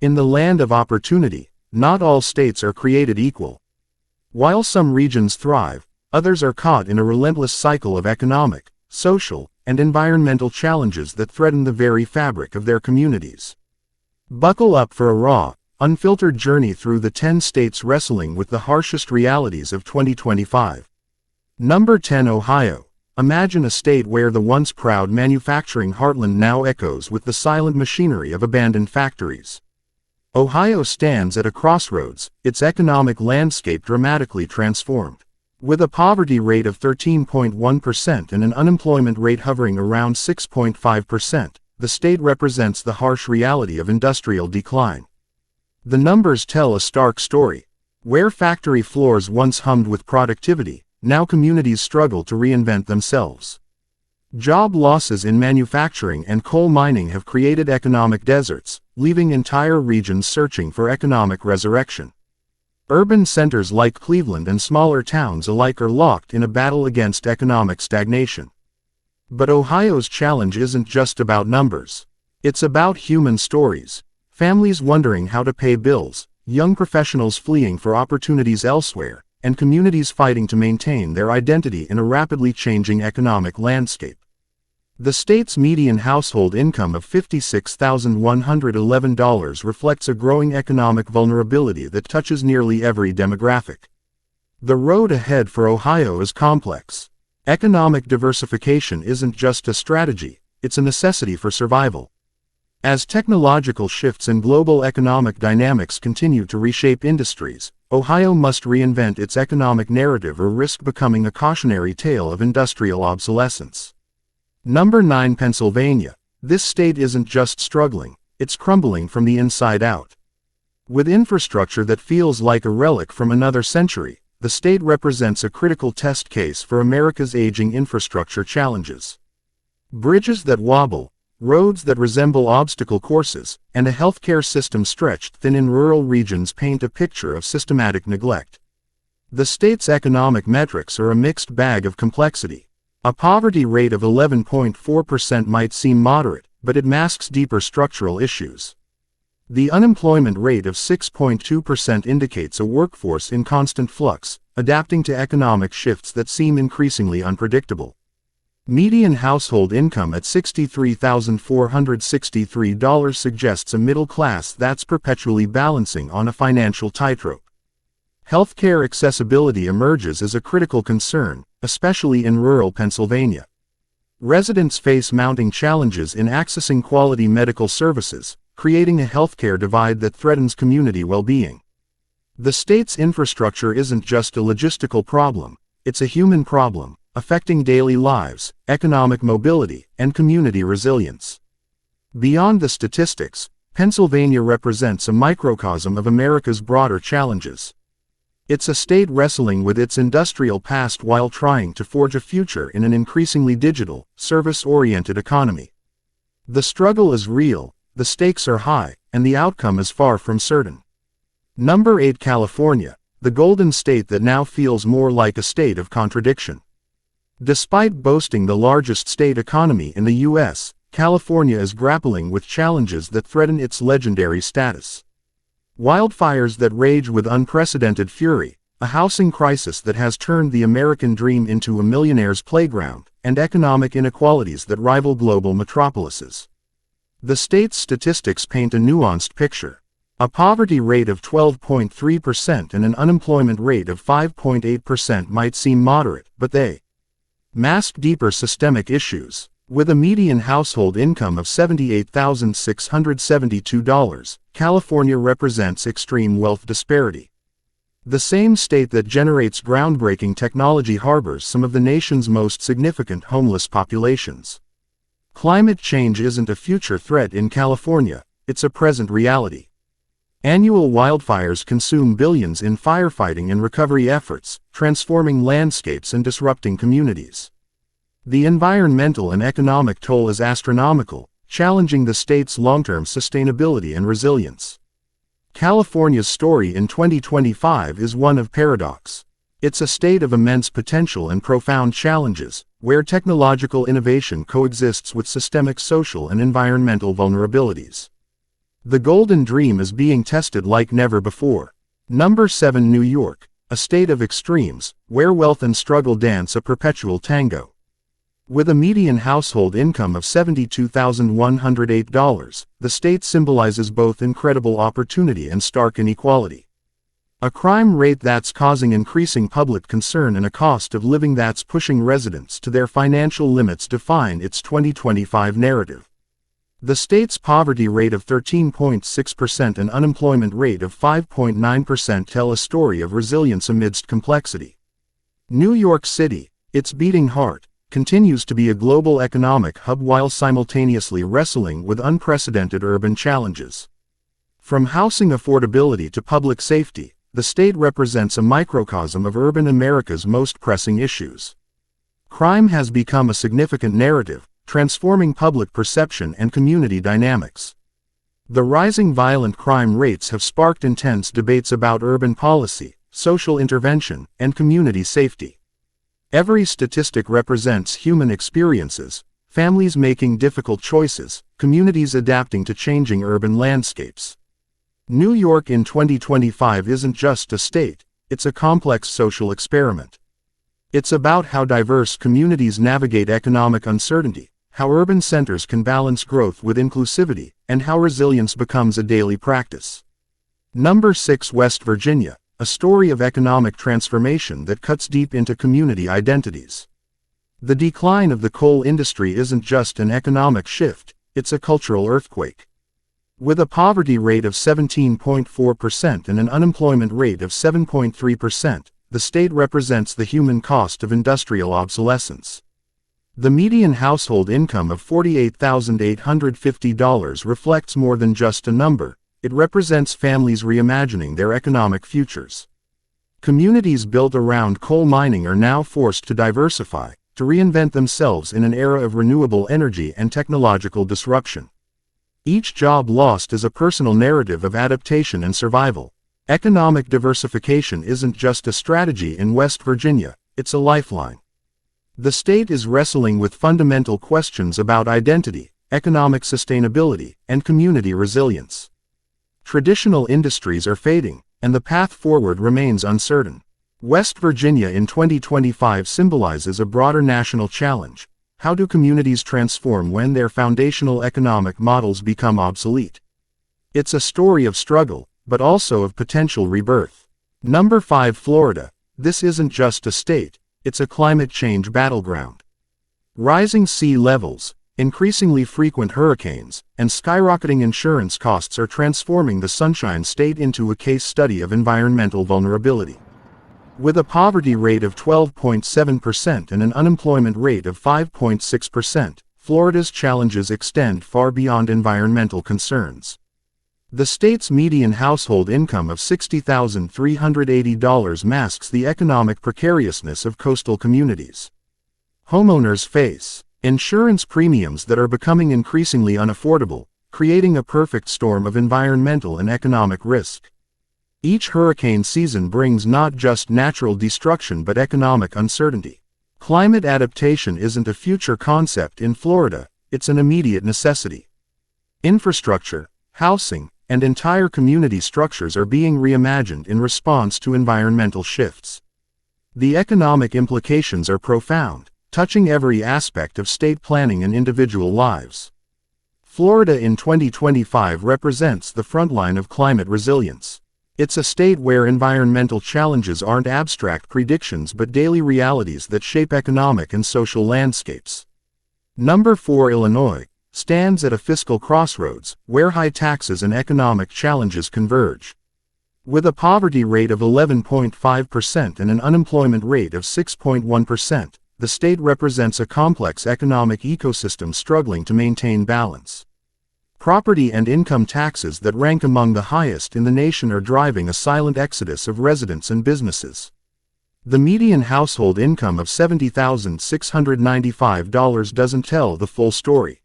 In the land of opportunity, not all states are created equal. While some regions thrive, others are caught in a relentless cycle of economic, social, and environmental challenges that threaten the very fabric of their communities. Buckle up for a raw, unfiltered journey through the 10 states wrestling with the harshest realities of 2025. Number 10. Ohio. Imagine a state where the once proud manufacturing heartland now echoes with the silent machinery of abandoned factories. Ohio stands at a crossroads, its economic landscape dramatically transformed. With a poverty rate of 13.1% and an unemployment rate hovering around 6.5%, the state represents the harsh reality of industrial decline. The numbers tell a stark story. Where factory floors once hummed with productivity, now communities struggle to reinvent themselves. Job losses in manufacturing and coal mining have created economic deserts, leaving entire regions searching for economic resurrection. Urban centers like Cleveland and smaller towns alike are locked in a battle against economic stagnation. But Ohio's challenge isn't just about numbers. It's about human stories. Families wondering how to pay bills, young professionals fleeing for opportunities elsewhere, and communities fighting to maintain their identity in a rapidly changing economic landscape. The state's median household income of $56,111 reflects a growing economic vulnerability that touches nearly every demographic. The road ahead for Ohio is complex. Economic diversification isn't just a strategy, it's a necessity for survival. As technological shifts and global economic dynamics continue to reshape industries, Ohio must reinvent its economic narrative or risk becoming a cautionary tale of industrial obsolescence. Number 9. Pennsylvania. This state isn't just struggling, it's crumbling from the inside out. With infrastructure that feels like a relic from another century, the state represents a critical test case for America's aging infrastructure challenges. Bridges that wobble, roads that resemble obstacle courses, and a healthcare system stretched thin in rural regions paint a picture of systematic neglect. The state's economic metrics are a mixed bag of complexity. A poverty rate of 11.4% might seem moderate, but it masks deeper structural issues. The unemployment rate of 6.2% indicates a workforce in constant flux, adapting to economic shifts that seem increasingly unpredictable. Median household income at $63,463 suggests a middle class that's perpetually balancing on a financial tightrope. Healthcare accessibility emerges as a critical concern, especially in rural Pennsylvania. Residents face mounting challenges in accessing quality medical services, creating a healthcare divide that threatens community well-being. The state's infrastructure isn't just a logistical problem, it's a human problem, affecting daily lives, economic mobility, and community resilience. Beyond the statistics, Pennsylvania represents a microcosm of America's broader challenges. It's a state wrestling with its industrial past while trying to forge a future in an increasingly digital, service-oriented economy. The struggle is real, the stakes are high, and the outcome is far from certain. Number 8. California, the golden state that now feels more like a state of contradiction. Despite boasting the largest state economy in the U.S., California is grappling with challenges that threaten its legendary status. Wildfires that rage with unprecedented fury, a housing crisis that has turned the American dream into a millionaire's playground, and economic inequalities that rival global metropolises. The state's statistics paint a nuanced picture. A poverty rate of 12.3% and an unemployment rate of 5.8% might seem moderate, but they mask deeper systemic issues. With a median household income of $78,672, California represents extreme wealth disparity. The same state that generates groundbreaking technology harbors some of the nation's most significant homeless populations. Climate change isn't a future threat in California, it's a present reality. Annual wildfires consume billions in firefighting and recovery efforts, transforming landscapes and disrupting communities. The environmental and economic toll is astronomical, challenging the state's long-term sustainability and resilience. California's story in 2025 is one of paradox. It's a state of immense potential and profound challenges, where technological innovation coexists with systemic social and environmental vulnerabilities. The golden dream is being tested like never before. Number 7. New York, a state of extremes, where wealth and struggle dance a perpetual tango. With a median household income of $72,108, the state symbolizes both incredible opportunity and stark inequality. A crime rate that's causing increasing public concern and a cost of living that's pushing residents to their financial limits define its 2025 narrative. The state's poverty rate of 13.6% and unemployment rate of 5.9% tell a story of resilience amidst complexity. New York City, its beating heart, continues to be a global economic hub while simultaneously wrestling with unprecedented urban challenges. From housing affordability to public safety, the state represents a microcosm of urban America's most pressing issues. Crime has become a significant narrative, transforming public perception and community dynamics. The rising violent crime rates have sparked intense debates about urban policy, social intervention, and community safety. Every statistic represents human experiences, families making difficult choices, communities adapting to changing urban landscapes. New York in 2025 isn't just a state, it's a complex social experiment. It's about how diverse communities navigate economic uncertainty, how urban centers can balance growth with inclusivity, and how resilience becomes a daily practice. Number 6. West Virginia, a story of economic transformation that cuts deep into community identities. The decline of the coal industry isn't just an economic shift, it's a cultural earthquake. With a poverty rate of 17.4% and an unemployment rate of 7.3%, the state represents the human cost of industrial obsolescence. The median household income of $48,850 reflects more than just a number, it represents families reimagining their economic futures. Communities built around coal mining are now forced to diversify, to reinvent themselves in an era of renewable energy and technological disruption. Each job lost is a personal narrative of adaptation and survival. Economic diversification isn't just a strategy in West Virginia, it's a lifeline. The state is wrestling with fundamental questions about identity, economic sustainability, and community resilience. Traditional industries are fading, and the path forward remains uncertain. West Virginia in 2025 symbolizes a broader national challenge. How do communities transform when their foundational economic models become obsolete? It's a story of struggle, but also of potential rebirth. Number 5. Florida. This isn't just a state, it's a climate change battleground. Rising sea levels, increasingly frequent hurricanes, and skyrocketing insurance costs are transforming the Sunshine State into a case study of environmental vulnerability. With a poverty rate of 12.7% and an unemployment rate of 5.6%, Florida's challenges extend far beyond environmental concerns. The state's median household income of $60,380 masks the economic precariousness of coastal communities. Homeowners face insurance premiums that are becoming increasingly unaffordable, creating a perfect storm of environmental and economic risk. Each hurricane season brings not just natural destruction but economic uncertainty. Climate adaptation isn't a future concept in Florida, it's an immediate necessity. Infrastructure, housing, and entire community structures are being reimagined in response to environmental shifts. The economic implications are profound, touching every aspect of state planning and individual lives. Florida in 2025 represents the frontline of climate resilience. It's a state where environmental challenges aren't abstract predictions but daily realities that shape economic and social landscapes. Number 4. Illinois stands at a fiscal crossroads, where high taxes and economic challenges converge. With a poverty rate of 11.5% and an unemployment rate of 6.1%, the state represents a complex economic ecosystem struggling to maintain balance. Property and income taxes that rank among the highest in the nation are driving a silent exodus of residents and businesses. The median household income of $70,695 doesn't tell the full story.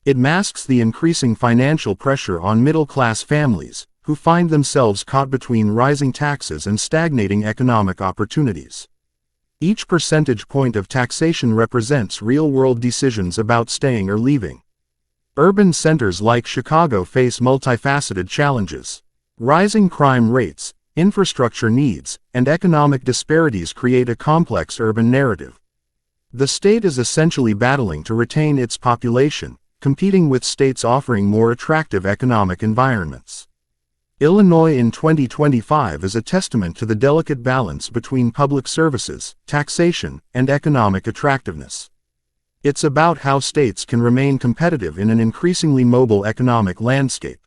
It masks the increasing financial pressure on middle-class families, who find themselves caught between rising taxes and stagnating economic opportunities. Each percentage point of taxation represents real-world decisions about staying or leaving. Urban centers like Chicago face multifaceted challenges. Rising crime rates, infrastructure needs, and economic disparities create a complex urban narrative. The state is essentially battling to retain its population, competing with states offering more attractive economic environments. Illinois in 2025 is a testament to the delicate balance between public services, taxation, and economic attractiveness. It's about how states can remain competitive in an increasingly mobile economic landscape.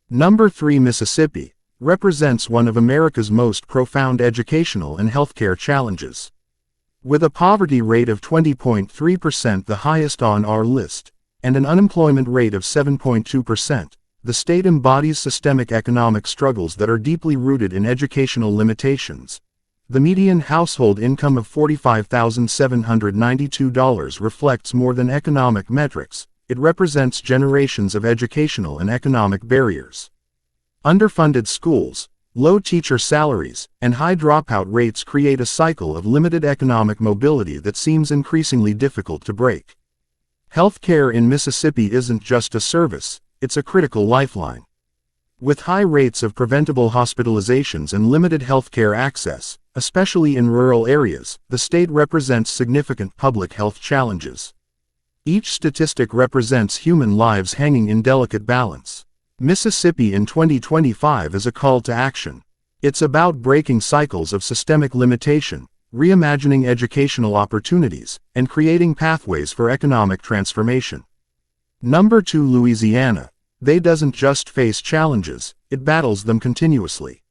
Number 3, Mississippi represents one of America's most profound educational and healthcare challenges. With a poverty rate of 20.3%, the highest on our list, and an unemployment rate of 7.2%, the state embodies systemic economic struggles that are deeply rooted in educational limitations. The median household income of $45,792 reflects more than economic metrics. It represents generations of educational and economic barriers. Underfunded schools, low teacher salaries, and high dropout rates create a cycle of limited economic mobility that seems increasingly difficult to break. Healthcare in Mississippi isn't just a service, it's a critical lifeline. With high rates of preventable hospitalizations and limited healthcare access, especially in rural areas, the state represents significant public health challenges. Each statistic represents human lives hanging in delicate balance. Mississippi in 2025 is a call to action. It's about breaking cycles of systemic limitation, reimagining educational opportunities, and creating pathways for economic transformation. Number 2, Louisiana. They doesn't just face challenges, it battles them continuously.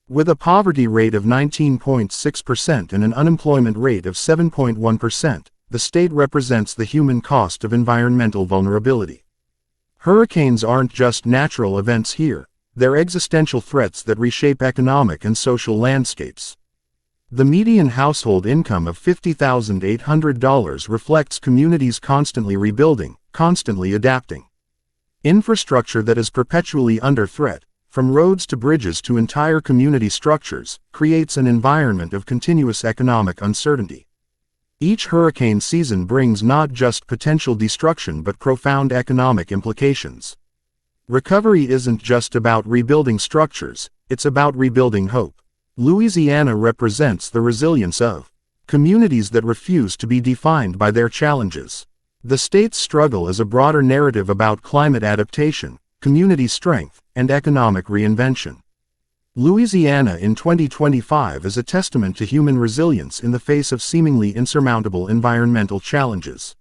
With a poverty rate of 19.6% and an unemployment rate of 7.1%, the state represents the human cost of environmental vulnerability. Hurricanes aren't just natural events here, they're existential threats that reshape economic and social landscapes. The median household income of $50,800 reflects communities constantly rebuilding, constantly adapting. Infrastructure that is perpetually under threat, from roads to bridges to entire community structures, creates an environment of continuous economic uncertainty. Each hurricane season brings not just potential destruction but profound economic implications. Recovery isn't just about rebuilding structures, it's about rebuilding hope. Louisiana represents the resilience of communities that refuse to be defined by their challenges. The state's struggle is a broader narrative about climate adaptation, community strength, and economic reinvention. Louisiana in 2025 is a testament to human resilience in the face of seemingly insurmountable environmental challenges.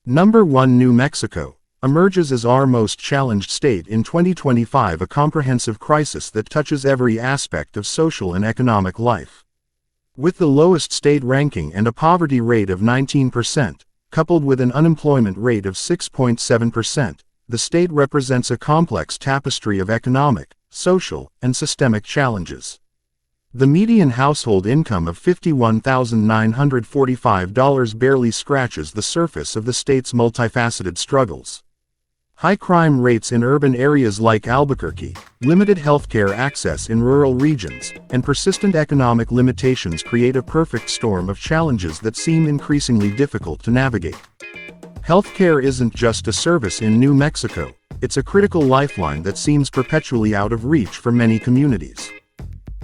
Number 1, New Mexico emerges as our most challenged state in 2025, a comprehensive crisis that touches every aspect of social and economic life. With the lowest state ranking and a poverty rate of 19%, coupled with an unemployment rate of 6.7%, the state represents a complex tapestry of economic, social, and systemic challenges. The median household income of $51,945 barely scratches the surface of the state's multifaceted struggles. High crime rates in urban areas like Albuquerque, limited healthcare access in rural regions, and persistent economic limitations create a perfect storm of challenges that seem increasingly difficult to navigate. Healthcare isn't just a service in New Mexico, it's a critical lifeline that seems perpetually out of reach for many communities.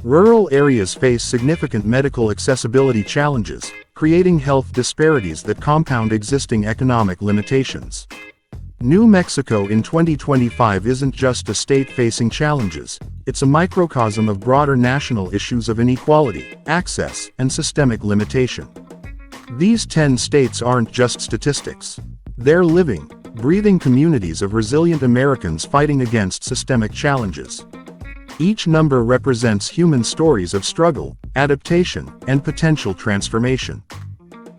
Rural areas face significant medical accessibility challenges, creating health disparities that compound existing economic limitations. New Mexico in 2025 isn't just a state facing challenges, it's a microcosm of broader national issues of inequality, access, and systemic limitation. These 10 states aren't just statistics. They're living, breathing communities of resilient Americans fighting against systemic challenges. Each number represents human stories of struggle, adaptation, and potential transformation.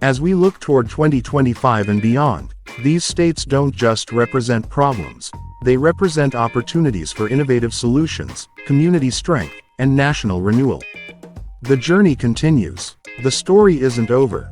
As we look toward 2025 and beyond, these states don't just represent problems, they represent opportunities for innovative solutions, community strength, and national renewal. The journey continues. The story isn't over,